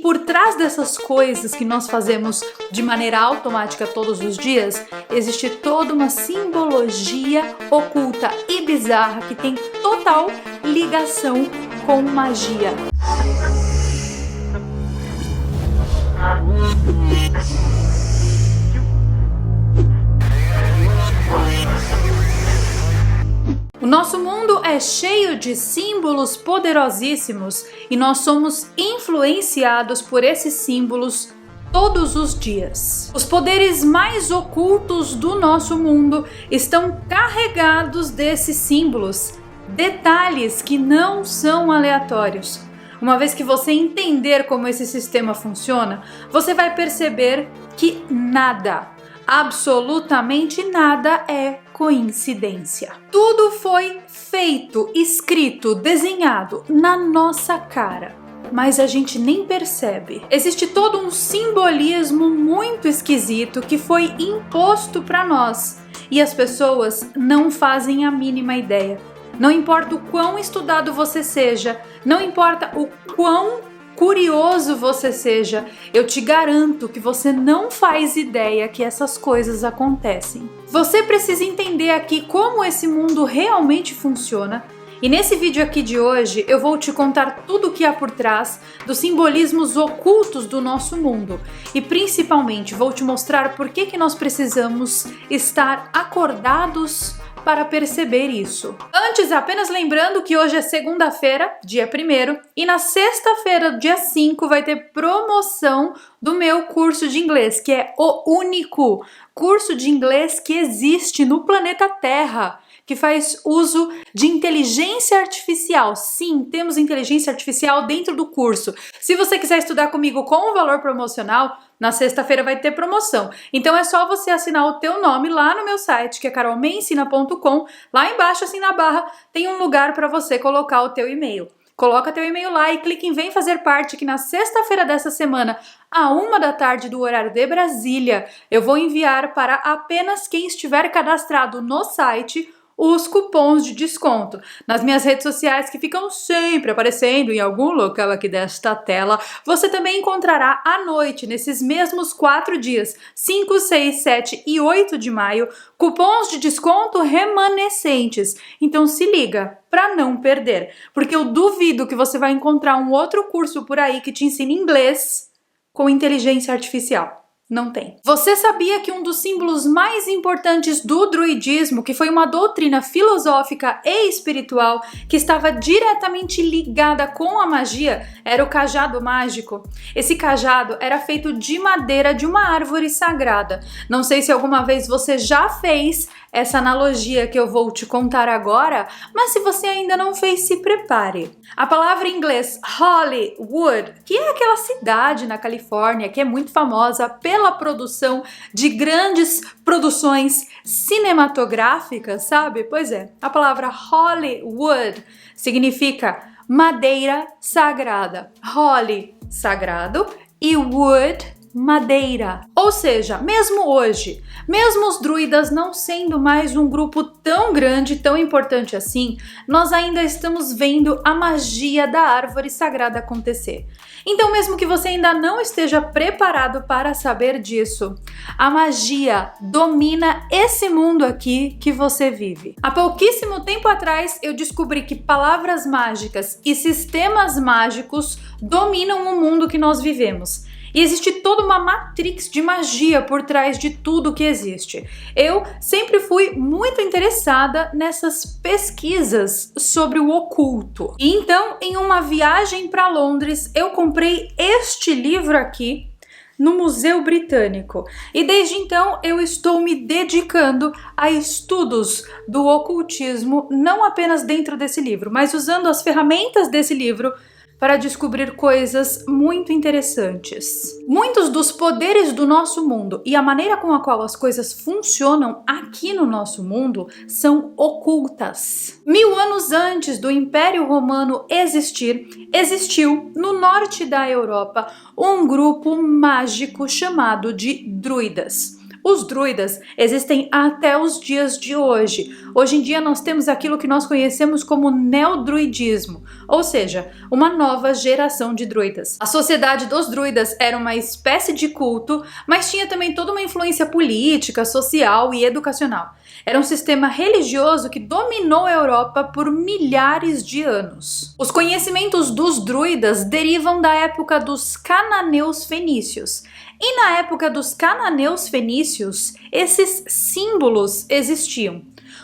por trás dessas coisas que nós fazemos de maneira automática todos os dias, existe toda uma simbologia oculta e bizarra que tem total ligação com magia. O nosso mundo é cheio de símbolos poderosíssimos e nós somos influenciados por esses símbolos todos os dias. Os poderes mais ocultos do nosso mundo estão carregados desses símbolos, detalhes que não são aleatórios. Uma vez que você entender como esse sistema funciona, você vai perceber que nada, absolutamente nada é coincidência. Tudo foi feito, escrito, desenhado na nossa cara, mas a gente nem percebe. Existe todo um simbolismo muito esquisito que foi imposto para nós e as pessoas não fazem a mínima ideia. Não importa o quão estudado você seja, não importa o quão curioso você seja, eu te garanto que você não faz ideia que essas coisas acontecem. Você precisa entender aqui como esse mundo realmente funciona. E nesse vídeo aqui de hoje eu vou te contar tudo o que há por trás dos simbolismos ocultos do nosso mundo e principalmente vou te mostrar por que nós precisamos estar acordados para perceber isso. Antes, apenas lembrando que hoje é segunda-feira, dia 1º, e na sexta-feira, dia 5, vai ter promoção do meu curso de inglês, que é o único curso de inglês que existe no planeta Terra, que faz uso de inteligência artificial. Sim, temos inteligência artificial dentro do curso. Se você quiser estudar comigo com um valor promocional, na sexta-feira vai ter promoção. Então é só você assinar o teu nome lá no meu site, que é carolmeensina.com. Lá embaixo, assim na barra, tem um lugar para você colocar o teu e-mail. Coloca teu e-mail lá e clique em Vem Fazer Parte, que na sexta-feira dessa semana, à 13h do horário de Brasília, eu vou enviar para apenas quem estiver cadastrado no site os cupons de desconto. Nas minhas redes sociais, que ficam sempre aparecendo em algum local aqui desta tela, você também encontrará à noite, nesses mesmos 4 dias, 5, 6, 7 e 8 de maio, cupons de desconto remanescentes. Então se liga para não perder, porque eu duvido que você vai encontrar um outro curso por aí que te ensine inglês com inteligência artificial. Não tem. Você sabia que um dos símbolos mais importantes do druidismo, que foi uma doutrina filosófica e espiritual que estava diretamente ligada com a magia, era o cajado mágico? Esse cajado era feito de madeira de uma árvore sagrada. Não sei se alguma vez você já fez essa analogia que eu vou te contar agora, mas se você ainda não fez, se prepare. A palavra em inglês Hollywood, que é aquela cidade na Califórnia que é muito famosa pela produção de grandes produções cinematográficas, sabe? Pois é, a palavra Hollywood significa madeira sagrada. Holly, sagrado, e wood, madeira. Ou seja, mesmo hoje, mesmo os druidas não sendo mais um grupo tão grande, tão importante assim, nós ainda estamos vendo a magia da árvore sagrada acontecer. Então, mesmo que você ainda não esteja preparado para saber disso, a magia domina esse mundo aqui que você vive. Há pouquíssimo tempo atrás, eu descobri que palavras mágicas e sistemas mágicos dominam o mundo que nós vivemos. E existe toda uma matrix de magia por trás de tudo que existe. Eu sempre fui muito interessada nessas pesquisas sobre o oculto. E então, em uma viagem para Londres, eu comprei este livro aqui no Museu Britânico. E desde então eu estou me dedicando a estudos do ocultismo, não apenas dentro desse livro, mas usando as ferramentas desse livro para descobrir coisas muito interessantes. Muitos dos poderes do nosso mundo e a maneira com a qual as coisas funcionam aqui no nosso mundo são ocultas. 1000 anos antes do Império Romano existir, existiu no norte da Europa um grupo mágico chamado de druidas. Os druidas existem até os dias de hoje. Hoje em dia nós temos aquilo que nós conhecemos como neodruidismo, ou seja, uma nova geração de druidas. A sociedade dos druidas era uma espécie de culto, mas tinha também toda uma influência política, social e educacional. Era um sistema religioso que dominou a Europa por milhares de anos. Os conhecimentos dos druidas derivam da época dos cananeus fenícios. E na época dos cananeus fenícios, esses símbolos existiam.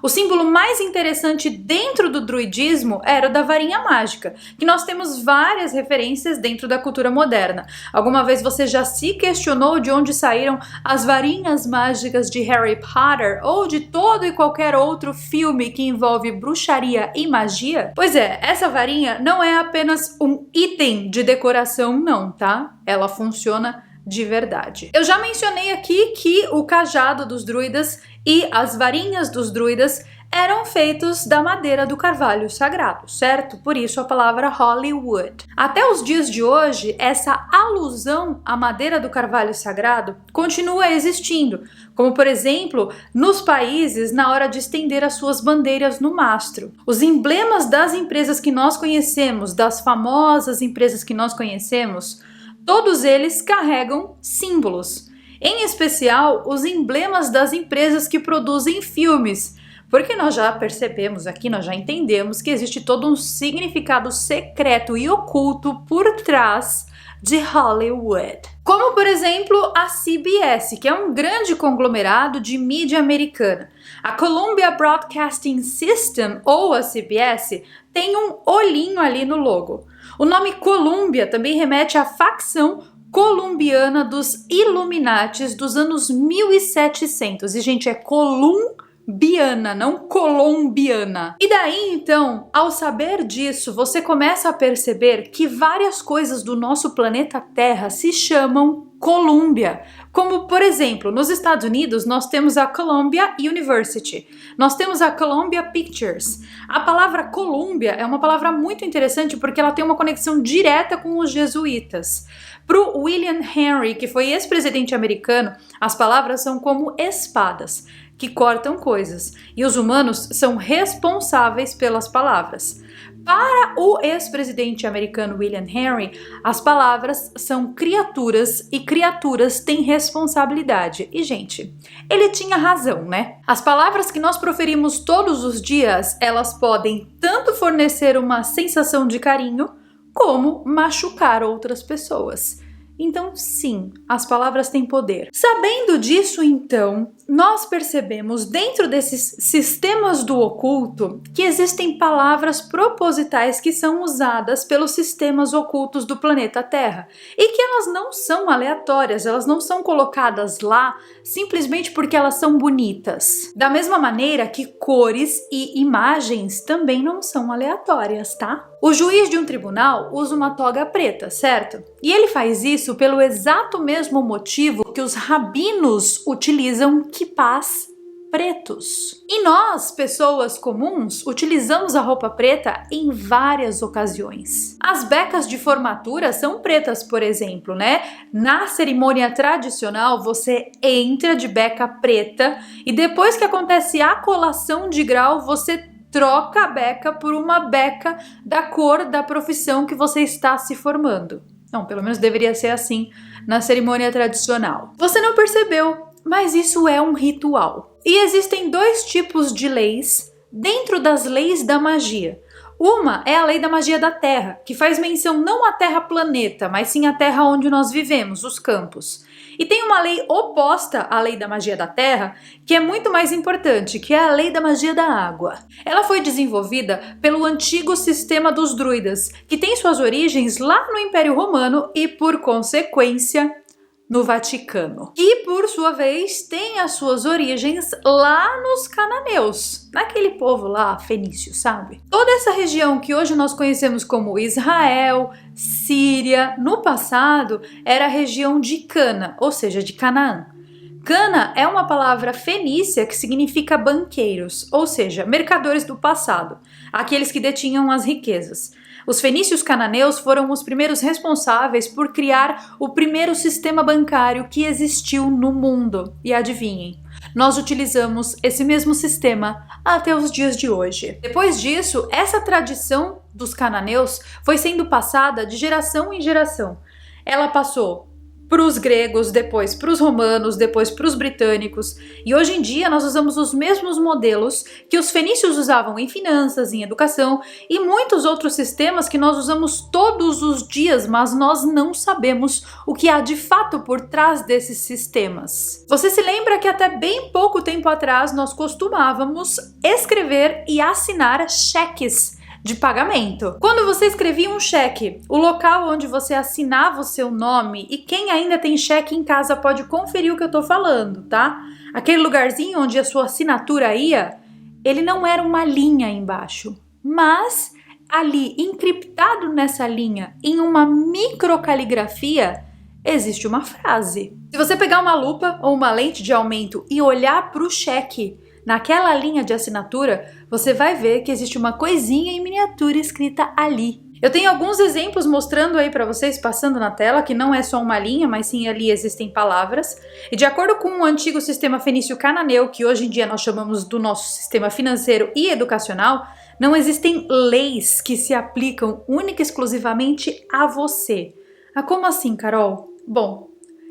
O símbolo mais interessante dentro do druidismo era o da varinha mágica, que nós temos várias referências dentro da cultura moderna. Alguma vez você já se questionou de onde saíram as varinhas mágicas de Harry Potter ou de todo e qualquer outro filme que envolve bruxaria e magia? Pois é, essa varinha não é apenas um item de decoração não, tá? Ela funciona de verdade. Eu já mencionei aqui que o cajado dos druidas e as varinhas dos druidas eram feitos da madeira do carvalho sagrado, certo? Por isso a palavra Hollywood. Até os dias de hoje, essa alusão à madeira do carvalho sagrado continua existindo, como por exemplo, nos países na hora de estender as suas bandeiras no mastro. Os emblemas das empresas que nós conhecemos, das famosas empresas que nós conhecemos, todos eles carregam símbolos, em especial os emblemas das empresas que produzem filmes, porque nós já percebemos aqui, nós já entendemos que existe todo um significado secreto e oculto por trás de Hollywood. Como, por exemplo, a CBS, que é um grande conglomerado de mídia americana. A Columbia Broadcasting System, ou a CBS, tem um olhinho ali no logo. O nome Columbia também remete à facção columbiana dos Illuminatis dos anos 1700. E, gente, é columbiana, não colombiana. E daí, então, ao saber disso, você começa a perceber que várias coisas do nosso planeta Terra se chamam Columbia. Como, por exemplo, nos Estados Unidos, nós temos a Columbia University, nós temos a Columbia Pictures. A palavra Columbia é uma palavra muito interessante porque ela tem uma conexão direta com os jesuítas. Para o William Henry, que foi ex-presidente americano, as palavras são como espadas, que cortam coisas, e os humanos são responsáveis pelas palavras. Para o ex-presidente americano William Henry, as palavras são criaturas e criaturas têm responsabilidade. E, gente, ele tinha razão, né? As palavras que nós proferimos todos os dias, elas podem tanto fornecer uma sensação de carinho, como machucar outras pessoas. Então, sim, as palavras têm poder. Sabendo disso, então, nós percebemos dentro desses sistemas do oculto que existem palavras propositais que são usadas pelos sistemas ocultos do planeta Terra e que elas não são aleatórias, elas não são colocadas lá simplesmente porque elas são bonitas. Da mesma maneira que cores e imagens também não são aleatórias, tá? O juiz de um tribunal usa uma toga preta, certo? E ele faz isso pelo exato mesmo motivo que os rabinos utilizam quipás pretos. E nós, pessoas comuns, utilizamos a roupa preta em várias ocasiões. As becas de formatura são pretas, por exemplo, né? Na cerimônia tradicional, você entra de beca preta e depois que acontece a colação de grau, você troca a beca por uma beca da cor da profissão que você está se formando. Não, pelo menos deveria ser assim na cerimônia tradicional. Você não percebeu, mas isso é um ritual. E existem dois tipos de leis dentro das leis da magia. Uma é a lei da magia da Terra, que faz menção não à Terra planeta, mas sim à Terra onde nós vivemos, os campos. E tem uma lei oposta à lei da magia da Terra, que é muito mais importante, que é a lei da magia da água. Ela foi desenvolvida pelo antigo sistema dos druidas, que tem suas origens lá no Império Romano e, por consequência, no Vaticano, que por sua vez tem as suas origens lá nos cananeus, naquele povo lá fenício, sabe? Toda essa região que hoje nós conhecemos como Israel, Síria, no passado era a região de Cana, ou seja, de Canaã. Cana é uma palavra fenícia que significa banqueiros, ou seja, mercadores do passado, aqueles que detinham as riquezas. Os fenícios cananeus foram os primeiros responsáveis por criar o primeiro sistema bancário que existiu no mundo. E adivinhem, nós utilizamos esse mesmo sistema até os dias de hoje. Depois disso, essa tradição dos cananeus foi sendo passada de geração em geração. Ela passou para os gregos, depois para os romanos, depois para os britânicos, e hoje em dia nós usamos os mesmos modelos que os fenícios usavam em finanças, em educação e muitos outros sistemas que nós usamos todos os dias, mas nós não sabemos o que há de fato por trás desses sistemas. Você se lembra que até bem pouco tempo atrás nós costumávamos escrever e assinar cheques de pagamento. Quando você escrevia um cheque, o local onde você assinava o seu nome, e quem ainda tem cheque em casa pode conferir o que eu tô falando, tá? Aquele lugarzinho onde a sua assinatura ia, ele não era uma linha embaixo, mas ali, encriptado nessa linha, em uma microcaligrafia, existe uma frase. Se você pegar uma lupa ou uma lente de aumento e olhar para o cheque, naquela linha de assinatura, você vai ver que existe uma coisinha em miniatura escrita ali. Eu tenho alguns exemplos mostrando aí para vocês, passando na tela, que não é só uma linha, mas sim ali existem palavras. E de acordo com o antigo sistema fenício cananeu, que hoje em dia nós chamamos do nosso sistema financeiro e educacional, não existem leis que se aplicam única e exclusivamente a você. Ah, como assim, Carol? Bom,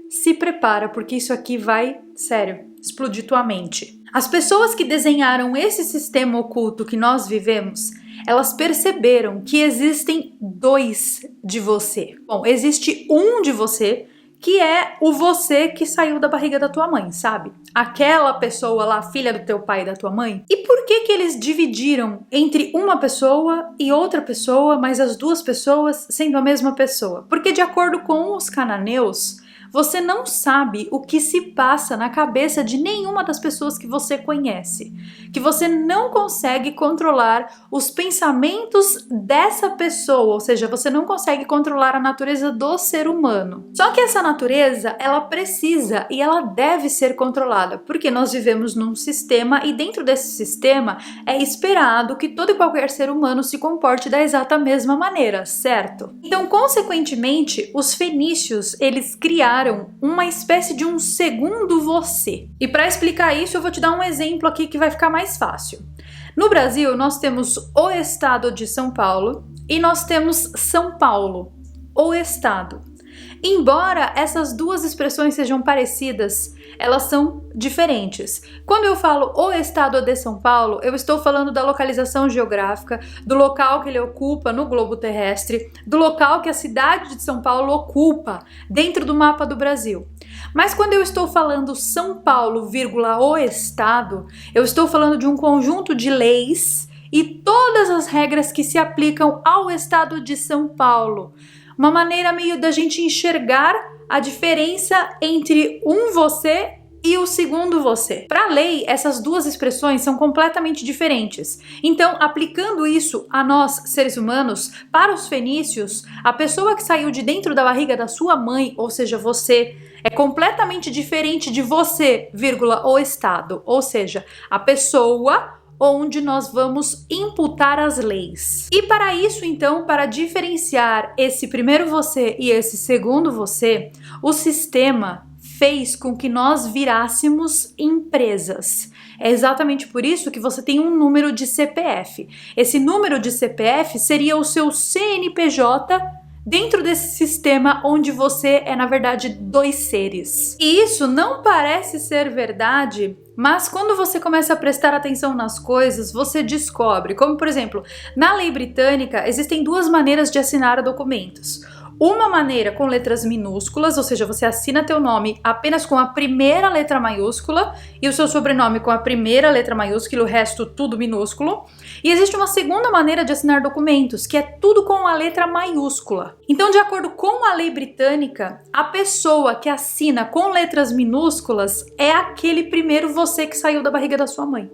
se prepara, porque isso aqui vai, sério, explodir tua mente. As pessoas que desenharam esse sistema oculto que nós vivemos, elas perceberam que existem dois de você. Bom, existe um de você, que é o você que saiu da barriga da tua mãe, sabe? Aquela pessoa lá, filha do teu pai e da tua mãe. E por que eles dividiram entre uma pessoa e outra pessoa, mas as duas pessoas sendo a mesma pessoa? Porque de acordo com os cananeus, você não sabe o que se passa na cabeça de nenhuma das pessoas que você conhece, que você não consegue controlar os pensamentos dessa pessoa, ou seja, você não consegue controlar a natureza do ser humano. Só que essa natureza, ela precisa e ela deve ser controlada, porque nós vivemos num sistema e dentro desse sistema é esperado que todo e qualquer ser humano se comporte da exata mesma maneira, certo? Então, consequentemente, os fenícios, eles criaram uma espécie de um segundo você. E para explicar isso, eu vou te dar um exemplo aqui que vai ficar mais fácil. No Brasil, nós temos o estado de São Paulo e nós temos São Paulo, o estado. Embora essas duas expressões sejam parecidas, elas são diferentes. Quando eu falo o estado de São Paulo, eu estou falando da localização geográfica, do local que ele ocupa no globo terrestre, do local que a cidade de São Paulo ocupa dentro do mapa do Brasil. Mas quando eu estou falando São Paulo, o estado, eu estou falando de um conjunto de leis e todas as regras que se aplicam ao estado de São Paulo. Uma maneira meio da gente enxergar a diferença entre um você e o segundo você. Para a lei, essas duas expressões são completamente diferentes. Então, aplicando isso a nós, seres humanos, para os fenícios, a pessoa que saiu de dentro da barriga da sua mãe, ou seja, você, é completamente diferente de você, o estado, ou seja, a pessoa onde nós vamos imputar as leis. E para isso, então, para diferenciar esse primeiro você e esse segundo você, o sistema fez com que nós virássemos empresas. É exatamente por isso que você tem um número de CPF. Esse número de CPF seria o seu CNPJ dentro desse sistema onde você é, na verdade, dois seres. E isso não parece ser verdade, mas quando você começa a prestar atenção nas coisas, você descobre, como por exemplo, na lei britânica existem duas maneiras de assinar documentos. Uma maneira com letras minúsculas, ou seja, você assina teu nome apenas com a primeira letra maiúscula e o seu sobrenome com a primeira letra maiúscula e o resto tudo minúsculo. E existe uma segunda maneira de assinar documentos, que é tudo com a letra maiúscula. Então, de acordo com a lei britânica, a pessoa que assina com letras minúsculas é aquele primeiro você que saiu da barriga da sua mãe.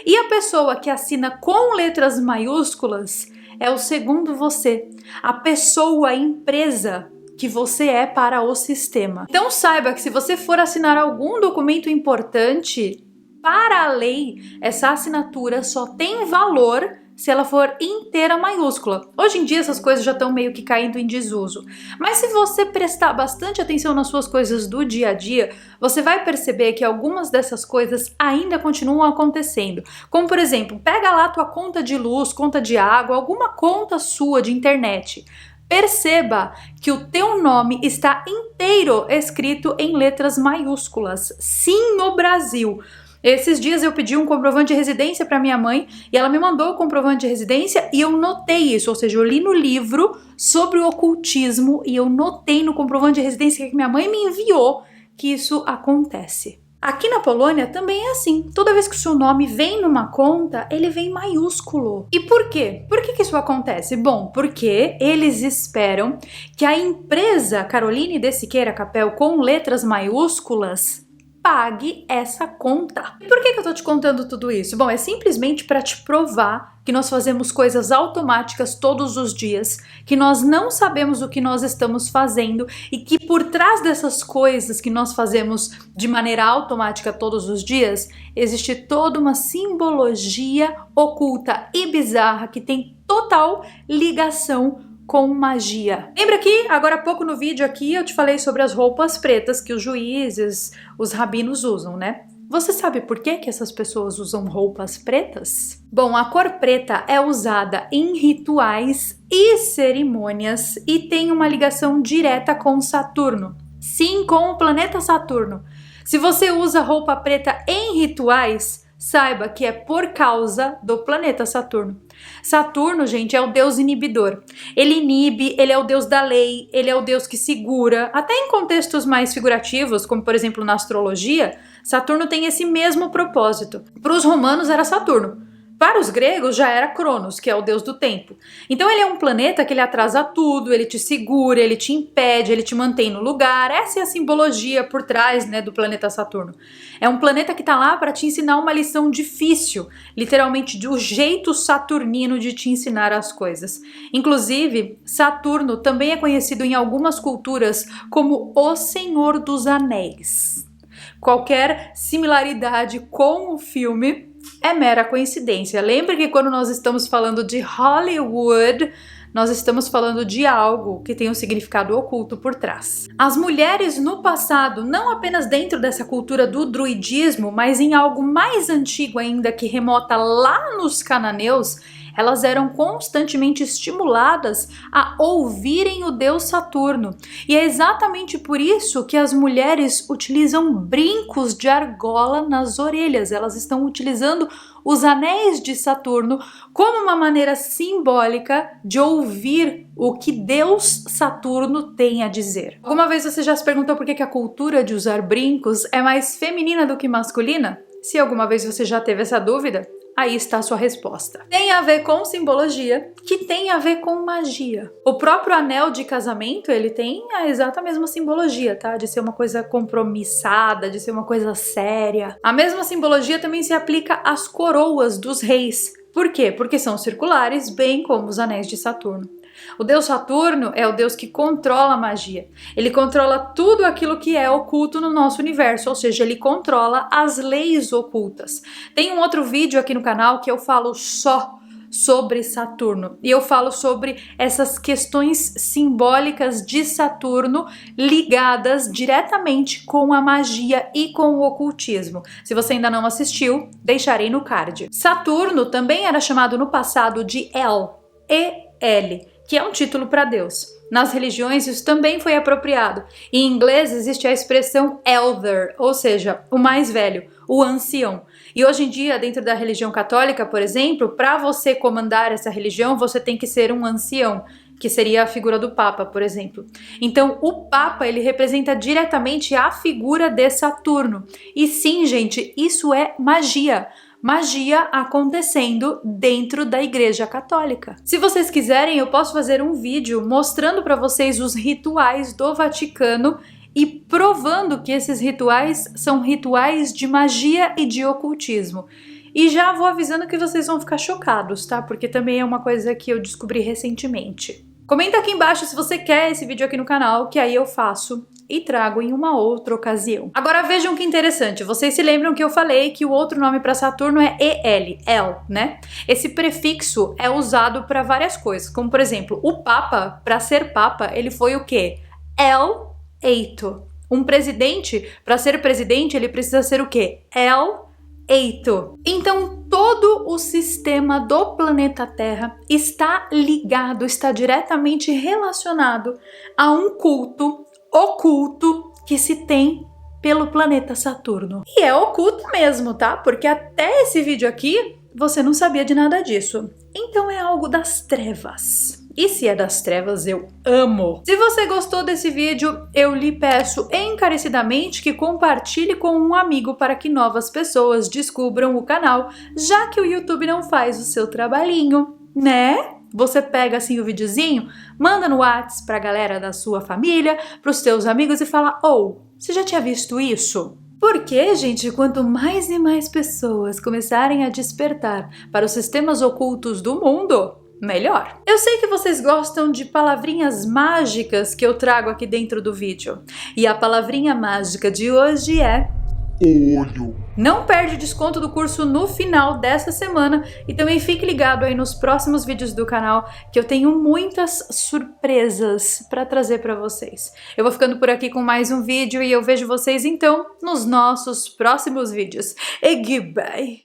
E a pessoa que assina com letras maiúsculas é o segundo você, a pessoa, a empresa que você é para o sistema. Então saiba que se você for assinar algum documento importante, para a lei, essa assinatura só tem valor se ela for inteira maiúscula. Hoje em dia essas coisas já estão meio que caindo em desuso. Mas se você prestar bastante atenção nas suas coisas do dia a dia, você vai perceber que algumas dessas coisas ainda continuam acontecendo. Como por exemplo, pega lá tua conta de luz, conta de água, alguma conta sua de internet. Perceba que o teu nome está inteiro escrito em letras maiúsculas. Sim, no Brasil. Esses dias eu pedi um comprovante de residência para minha mãe e ela me mandou o comprovante de residência e eu notei isso, ou seja, eu li no livro sobre o ocultismo e eu notei no comprovante de residência que minha mãe me enviou que isso acontece. Aqui na Polônia também é assim. Toda vez que o seu nome vem numa conta, ele vem maiúsculo. E por quê? Por que isso acontece? Bom, porque eles esperam que a empresa Caroline de Siqueira Capel com letras maiúsculas pague essa conta. E por que eu tô te contando tudo isso? Bom, é simplesmente para te provar que nós fazemos coisas automáticas todos os dias, que nós não sabemos o que nós estamos fazendo e que por trás dessas coisas que nós fazemos de maneira automática todos os dias, existe toda uma simbologia oculta e bizarra que tem total ligação com magia. Lembra que agora há pouco no vídeo aqui eu te falei sobre as roupas pretas que os juízes, os rabinos usam, né? Você sabe por que essas pessoas usam roupas pretas? Bom, a cor preta é usada em rituais e cerimônias e tem uma ligação direta com Saturno. Sim, com o planeta Saturno. Se você usa roupa preta em rituais, saiba que é por causa do planeta Saturno. Saturno, gente, é o deus inibidor. Ele inibe, ele é o deus da lei, ele é o deus que segura. Até em contextos mais figurativos, como por exemplo na astrologia, Saturno tem esse mesmo propósito. Para os romanos era Saturno. Para os gregos já era Cronos, que é o deus do tempo. Então ele é um planeta que ele atrasa tudo, ele te segura, ele te impede, ele te mantém no lugar. Essa é a simbologia por trás, né, do planeta Saturno. É um planeta que está lá para te ensinar uma lição difícil, literalmente do jeito saturnino de te ensinar as coisas. Inclusive, Saturno também é conhecido em algumas culturas como o Senhor dos Anéis. Qualquer similaridade com o filme é mera coincidência. Lembre que quando nós estamos falando de Hollywood, nós estamos falando de algo que tem um significado oculto por trás. As mulheres no passado, não apenas dentro dessa cultura do druidismo, mas em algo mais antigo ainda, que remota lá nos cananeus, elas eram constantemente estimuladas a ouvirem o deus Saturno. E é exatamente por isso que as mulheres utilizam brincos de argola nas orelhas. Elas estão utilizando os anéis de Saturno como uma maneira simbólica de ouvir o que Deus Saturno tem a dizer. Alguma vez você já se perguntou por que a cultura de usar brincos é mais feminina do que masculina? Se alguma vez você já teve essa dúvida, aí está a sua resposta. Tem a ver com simbologia, que tem a ver com magia. O próprio anel de casamento, ele tem a exata mesma simbologia, tá? De ser uma coisa compromissada, de ser uma coisa séria. A mesma simbologia também se aplica às coroas dos reis. Por quê? Porque são circulares, bem como os anéis de Saturno. O deus Saturno é o deus que controla a magia. Ele controla tudo aquilo que é oculto no nosso universo, ou seja, ele controla as leis ocultas. Tem um outro vídeo aqui no canal que eu falo só sobre Saturno. E eu falo sobre essas questões simbólicas de Saturno ligadas diretamente com a magia e com o ocultismo. Se você ainda não assistiu, deixarei no card. Saturno também era chamado no passado de El, E-L, que é um título para Deus. Nas religiões isso também foi apropriado. Em inglês existe a expressão elder, ou seja, o mais velho, o ancião. E hoje em dia, dentro da religião católica, por exemplo, para você comandar essa religião, você tem que ser um ancião, que seria a figura do Papa, por exemplo. Então, o Papa, ele representa diretamente a figura de Saturno. E sim, gente, isso é magia. Magia acontecendo dentro da Igreja Católica. Se vocês quiserem, eu posso fazer um vídeo mostrando para vocês os rituais do Vaticano e provando que esses rituais são rituais de magia e de ocultismo. E já vou avisando que vocês vão ficar chocados, tá? Porque também é uma coisa que eu descobri recentemente. Comenta aqui embaixo se você quer esse vídeo aqui no canal, que aí eu faço e trago em uma outra ocasião. Agora vejam que interessante, vocês se lembram que eu falei que o outro nome para Saturno é El, né? Esse prefixo é usado para várias coisas, como por exemplo, o Papa, para ser Papa, ele foi o quê? El-eito. Um presidente, para ser presidente, ele precisa ser o quê? El-eito. Então, todo o sistema do planeta Terra está ligado, está diretamente relacionado a um culto oculto que se tem pelo planeta Saturno. E é oculto mesmo, tá? Porque até esse vídeo aqui, você não sabia de nada disso. Então é algo das trevas. E se é das trevas, eu amo! Se você gostou desse vídeo, eu lhe peço encarecidamente que compartilhe com um amigo para que novas pessoas descubram o canal, já que o YouTube não faz o seu trabalhinho, né? Você pega assim o videozinho, manda no WhatsApp pra galera da sua família, pros teus amigos e fala: "Oh, você já tinha visto isso?" Porque, gente, quanto mais e mais pessoas começarem a despertar para os sistemas ocultos do mundo, melhor. Eu sei que vocês gostam de palavrinhas mágicas que eu trago aqui dentro do vídeo. E a palavrinha mágica de hoje é olho. Não perde o desconto do curso no final dessa semana e também fique ligado aí nos próximos vídeos do canal que eu tenho muitas surpresas para trazer para vocês. Eu vou ficando por aqui com mais um vídeo e eu vejo vocês então nos nossos próximos vídeos. E goodbye!